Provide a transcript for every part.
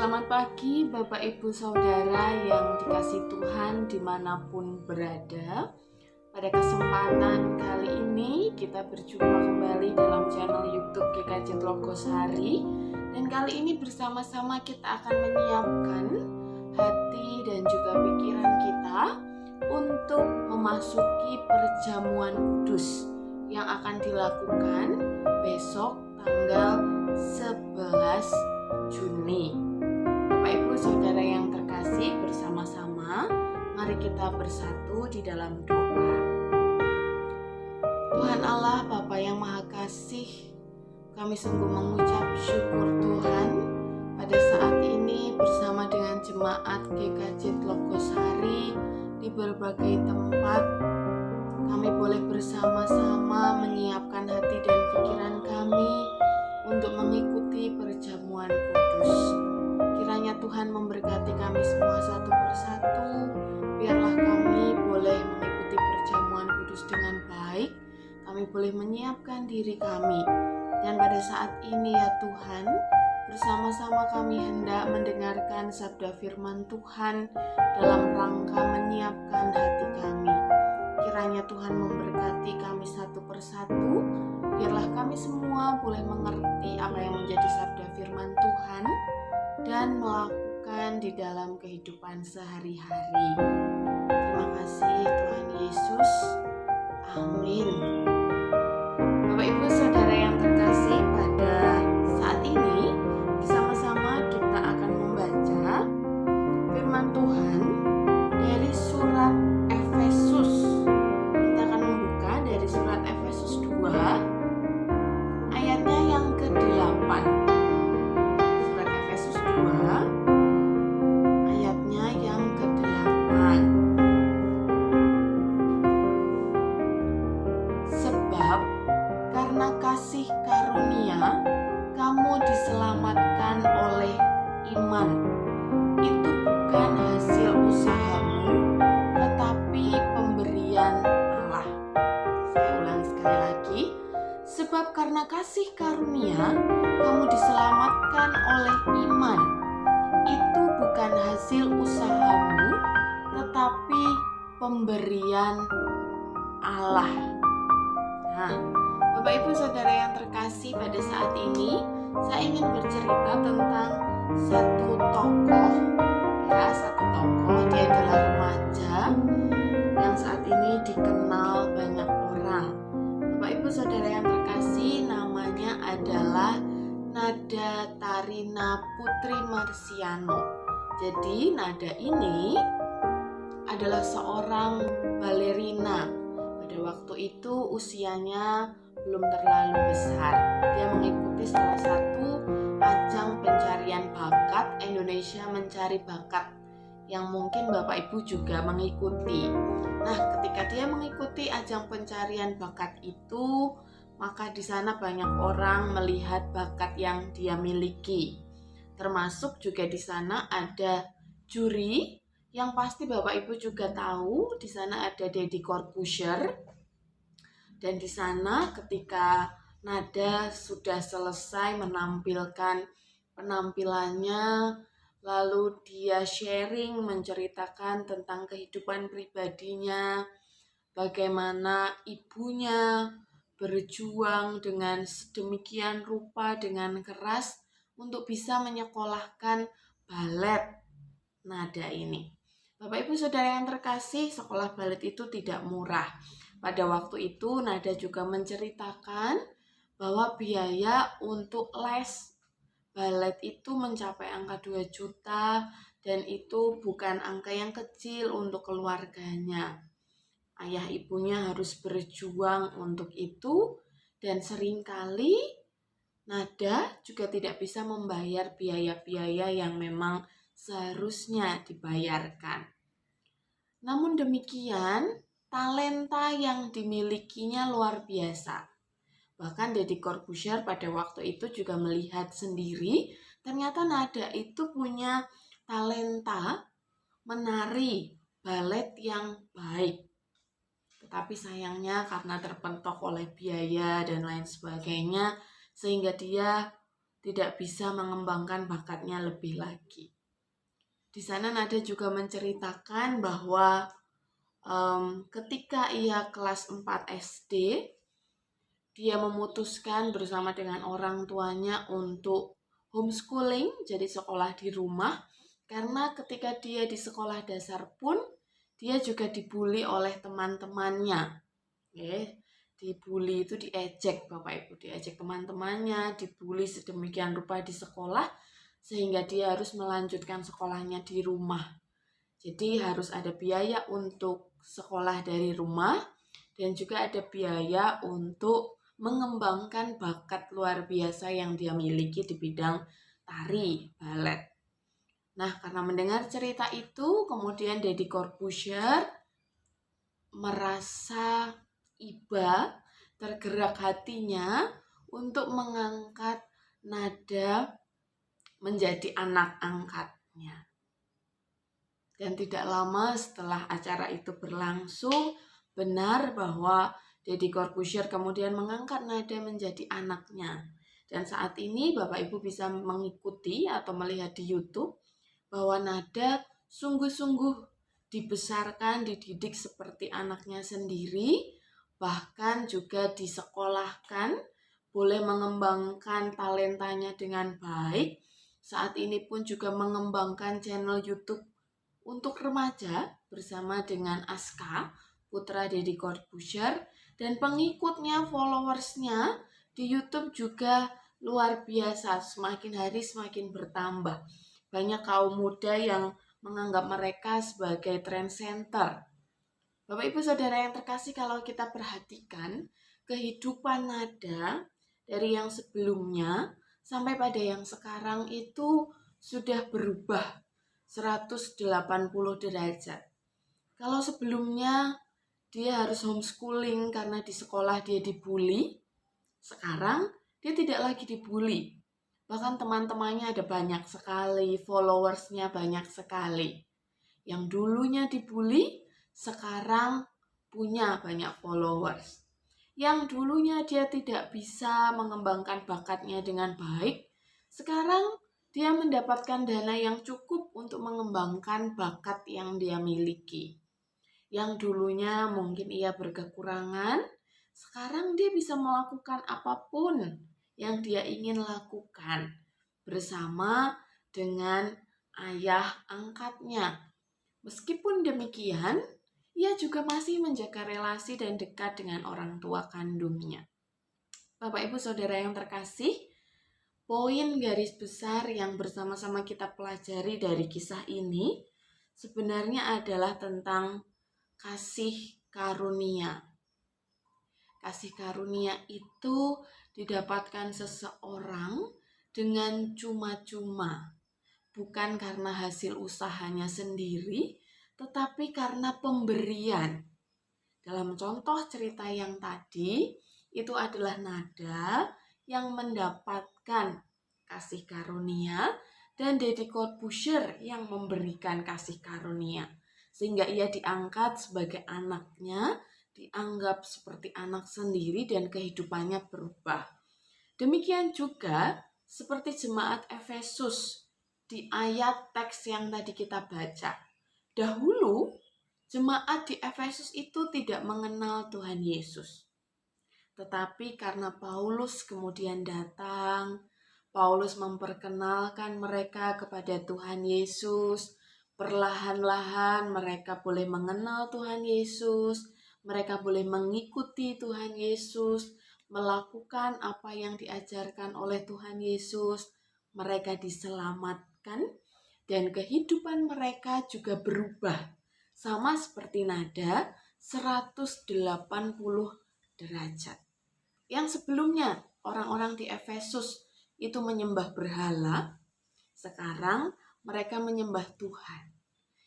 Selamat pagi Bapak Ibu Saudara yang dikasihi Tuhan dimanapun berada. Pada kesempatan kali ini kita berjumpa kembali dalam channel YouTube GKJ Logosari. Dan kali ini bersama-sama kita akan menyiapkan hati dan juga pikiran kita untuk memasuki perjamuan kudus yang akan dilakukan besok tanggal 11 Juni. Bapak Ibu Saudara yang terkasih, bersama-sama mari kita bersatu di dalam doa. Tuhan Allah, Bapa yang Maha Kasih, kami sungguh mengucap syukur Tuhan pada saat ini bersama dengan jemaat GKJ Logosari di berbagai tempat. Kami boleh bersama-sama menyiapkan hati dan pikiran kami untuk mengikuti perjamuan kudus. Kiranya Tuhan memberkati kami semua satu persatu. Biarlah kami boleh mengikuti perjamuan kudus dengan baik. Kami boleh menyiapkan diri kami. Dan pada saat ini ya Tuhan, bersama-sama kami hendak mendengarkan sabda firman Tuhan dalam rangka menyiapkan hati kami. Kiranya Tuhan memberkati kami satu persatu. Biarlah kami semua boleh mengerti apa yang menjadi sabda firman Tuhan dan melakukan di dalam kehidupan sehari-hari. Terima kasih Tuhan Yesus. Amin. Bapak Ibu Saudara yang terkasih, pada saat ini bersama-sama kita akan membaca firman Tuhan dari surat Efesus. Kita akan membuka dari surat Efesus 2 ayatnya yang ke-8. Surat Efesus 2 ayatnya yang ke-8. Sebab karena kasih karunia kamu diselamatkan oleh iman. Itu bukan hasil usahamu, tetapi pemberian Allah. Saya ulangi sekali lagi. Sebab karena kasih karunia kamu diselamatkan oleh iman. Itu bukan hasil usahamu, tetapi pemberian Allah. Nah, Bapak Ibu Saudara yang terkasih, pada saat ini saya ingin bercerita tentang satu tokoh. Dia adalah remaja yang saat ini dikenal banyak orang. Bapak Ibu Saudara yang terkasih, namanya adalah Nada Tarina Putri Marsiano. Jadi Nada ini adalah seorang balerina. Pada waktu itu usianya belum terlalu besar. Dia mengikuti salah satu ajang pencarian bakat, Indonesia Mencari Bakat, yang mungkin Bapak Ibu juga mengikuti. Nah, ketika dia mengikuti ajang pencarian bakat itu, maka di sana banyak orang melihat bakat yang dia miliki. Termasuk juga di sana ada juri yang pasti Bapak Ibu juga tahu. Di sana ada Deddy Corbuzier. Dan di sana ketika Nada sudah selesai menampilkan penampilannya, lalu dia sharing, menceritakan tentang kehidupan pribadinya, bagaimana ibunya berjuang dengan sedemikian rupa, dengan keras untuk bisa menyekolahkan balet Nada ini. Bapak Ibu Saudara yang terkasih, sekolah balet itu tidak murah. Pada waktu itu Nada juga menceritakan bahwa biaya untuk les balet itu mencapai angka 2 juta, dan itu bukan angka yang kecil untuk keluarganya. Ayah ibunya harus berjuang untuk itu, dan seringkali Nada juga tidak bisa membayar biaya-biaya yang memang seharusnya dibayarkan. Namun demikian, talenta yang dimilikinya luar biasa. Bahkan Deddy Corbuzier pada waktu itu juga melihat sendiri, ternyata Nada itu punya talenta menari balet yang baik. Tetapi sayangnya karena terpentok oleh biaya dan lain sebagainya, sehingga dia tidak bisa mengembangkan bakatnya lebih lagi. Di sana nada juga menceritakan bahwa ketika ia kelas 4 SD, dia memutuskan bersama dengan orang tuanya untuk homeschooling, jadi sekolah di rumah, karena ketika dia di sekolah dasar pun, dia juga dibully oleh teman-temannya. Dibully itu diejek Bapak Ibu, diejek teman-temannya, dibully sedemikian rupa di sekolah, sehingga dia harus melanjutkan sekolahnya di rumah. Jadi harus ada biaya untuk sekolah dari rumah, dan juga ada biaya untuk mengembangkan bakat luar biasa yang dia miliki di bidang tari, balet. Nah, karena mendengar cerita itu, kemudian Deddy Corbuzier merasa iba, tergerak hatinya untuk mengangkat nada menjadi anak angkatnya. Dan tidak lama setelah acara itu berlangsung, benar bahwa Deddy Corbuzier kemudian mengangkat nada menjadi anaknya. Dan saat ini Bapak Ibu bisa mengikuti atau melihat di YouTube bahwa nada sungguh-sungguh dibesarkan, dididik seperti anaknya sendiri, bahkan juga disekolahkan, boleh mengembangkan talentanya dengan baik. Saat ini pun juga mengembangkan channel YouTube untuk remaja bersama dengan Aska, putra Deddy Corbuzier, dan pengikutnya, followersnya di YouTube juga luar biasa, semakin hari semakin bertambah. Banyak kaum muda yang menganggap mereka sebagai trend center. Bapak Ibu Saudara yang terkasih, kalau kita perhatikan kehidupan nada dari yang sebelumnya sampai pada yang sekarang itu sudah berubah 180 derajat. Kalau sebelumnya dia harus homeschooling karena di sekolah dia dibully, sekarang dia tidak lagi dibully. Bahkan teman-temannya ada banyak sekali, followersnya banyak sekali. Yang dulunya dibully, sekarang punya banyak followers. Yang dulunya dia tidak bisa mengembangkan bakatnya dengan baik, sekarang dia mendapatkan dana yang cukup untuk mengembangkan bakat yang dia miliki. Yang dulunya mungkin ia berkekurangan, sekarang dia bisa melakukan apapun yang dia ingin lakukan bersama dengan ayah angkatnya. Meskipun demikian, ia juga masih menjaga relasi dan dekat dengan orang tua kandungnya. Bapak Ibu Saudara yang terkasih, poin garis besar yang bersama-sama kita pelajari dari kisah ini sebenarnya adalah tentang kasih karunia. Kasih karunia itu didapatkan seseorang dengan cuma-cuma, bukan karena hasil usahanya sendiri, tetapi karena pemberian. Dalam contoh cerita yang tadi, itu adalah nada yang mendapatkan kasih karunia dan Deddy Corbuzier yang memberikan kasih karunia. Sehingga ia diangkat sebagai anaknya, dianggap seperti anak sendiri dan kehidupannya berubah. Demikian juga seperti jemaat Efesus di ayat teks yang tadi kita baca. Dahulu jemaat di Efesus itu tidak mengenal Tuhan Yesus. Tetapi karena Paulus kemudian datang, Paulus memperkenalkan mereka kepada Tuhan Yesus. Perlahan-lahan mereka boleh mengenal Tuhan Yesus, mereka boleh mengikuti Tuhan Yesus, melakukan apa yang diajarkan oleh Tuhan Yesus. Mereka diselamatkan dan kehidupan mereka juga berubah. Sama seperti nada 180 derajat. Yang sebelumnya orang-orang di Efesus itu menyembah berhala, sekarang mereka menyembah Tuhan.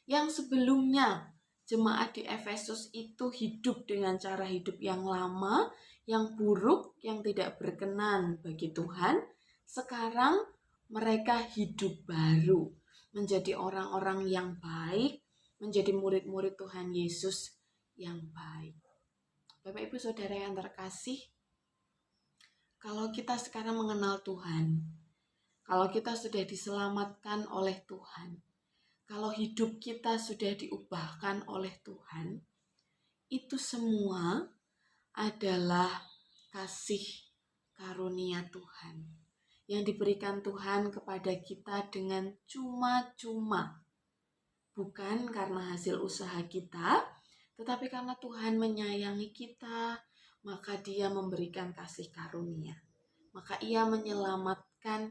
Yang sebelumnya jemaat di Efesus itu hidup dengan cara hidup yang lama, yang buruk, yang tidak berkenan bagi Tuhan. Sekarang mereka hidup baru, menjadi orang-orang yang baik, menjadi murid-murid Tuhan Yesus yang baik. Bapak Ibu Saudara yang terkasih, kalau kita sekarang mengenal Tuhan, kalau kita sudah diselamatkan oleh Tuhan, kalau hidup kita sudah diubahkan oleh Tuhan, itu semua adalah kasih karunia Tuhan yang diberikan Tuhan kepada kita dengan cuma-cuma. Bukan karena hasil usaha kita, tetapi karena Tuhan menyayangi kita, maka Dia memberikan kasih karunia. Maka Ia menyelamatkan,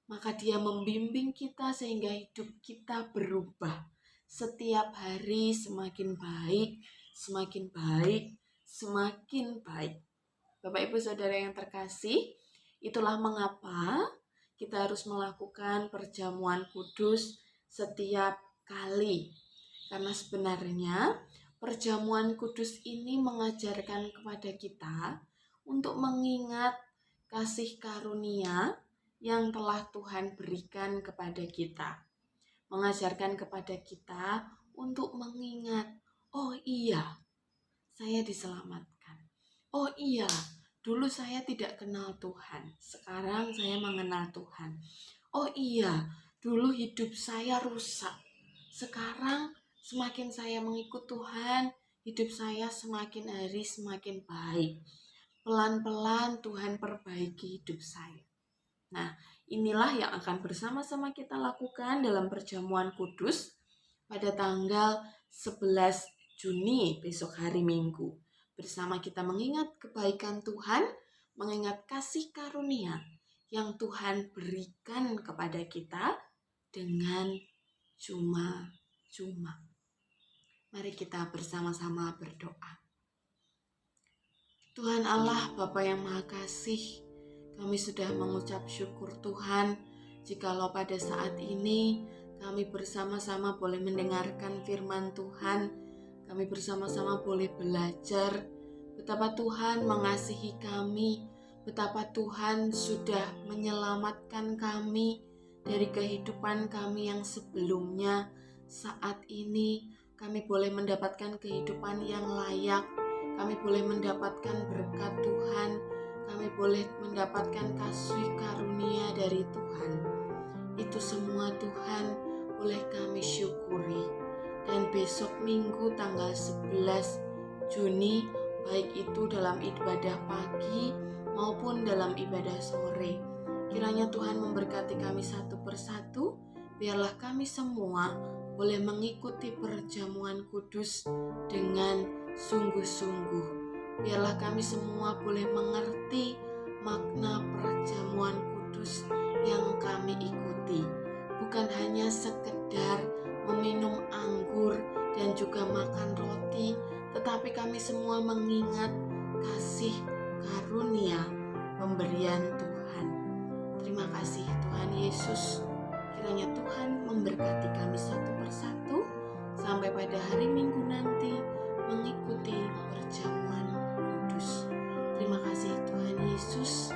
maka Dia membimbing kita sehingga hidup kita berubah. Setiap hari semakin baik, semakin baik, semakin baik. Bapak Ibu Saudara yang terkasih, itulah mengapa kita harus melakukan perjamuan kudus setiap kali. Karena sebenarnya perjamuan kudus ini mengajarkan kepada kita untuk mengingat kasih karunia yang telah Tuhan berikan kepada kita. Mengajarkan kepada kita untuk mengingat, oh iya, saya diselamatkan. Oh iya, dulu saya tidak kenal Tuhan, sekarang saya mengenal Tuhan. Oh iya, dulu hidup saya rusak, sekarang semakin saya mengikut Tuhan, hidup saya semakin hari semakin baik. Pelan-pelan Tuhan perbaiki hidup saya. Nah, inilah yang akan bersama-sama kita lakukan dalam perjamuan kudus pada tanggal 11 Juni besok hari Minggu. Bersama kita mengingat kebaikan Tuhan, mengingat kasih karunia yang Tuhan berikan kepada kita dengan cuma-cuma. Mari kita bersama-sama berdoa. Tuhan Allah, Bapa yang Maha Kasih, kami sudah mengucap syukur Tuhan, jikalau pada saat ini kami bersama-sama boleh mendengarkan firman Tuhan, kami bersama-sama boleh belajar betapa Tuhan mengasihi kami, betapa Tuhan sudah menyelamatkan kami dari kehidupan kami yang sebelumnya. Saat ini kami boleh mendapatkan kehidupan yang layak, kami boleh mendapatkan berkat Tuhan, kami boleh mendapatkan kasih karunia dari Tuhan. Itu semua Tuhan boleh kami syukuri. Dan besok Minggu tanggal 11 Juni, baik itu dalam ibadah pagi maupun dalam ibadah sore, kiranya Tuhan memberkati kami satu persatu. Biarlah kami semua boleh mengikuti perjamuan kudus dengan sungguh-sungguh. Biarlah kami semua boleh mengerti makna perjamuan kudus yang kami ikuti. Bukan hanya sekedar meminum anggur dan juga makan roti, tetapi kami semua mengingat kasih karunia pemberian Tuhan. Terima kasih Tuhan Yesus. Kiranya Tuhan memberkati kami satu persatu sampai pada hari Minggu nanti mengikuti perjamuan kudus. Terima kasih Tuhan Yesus.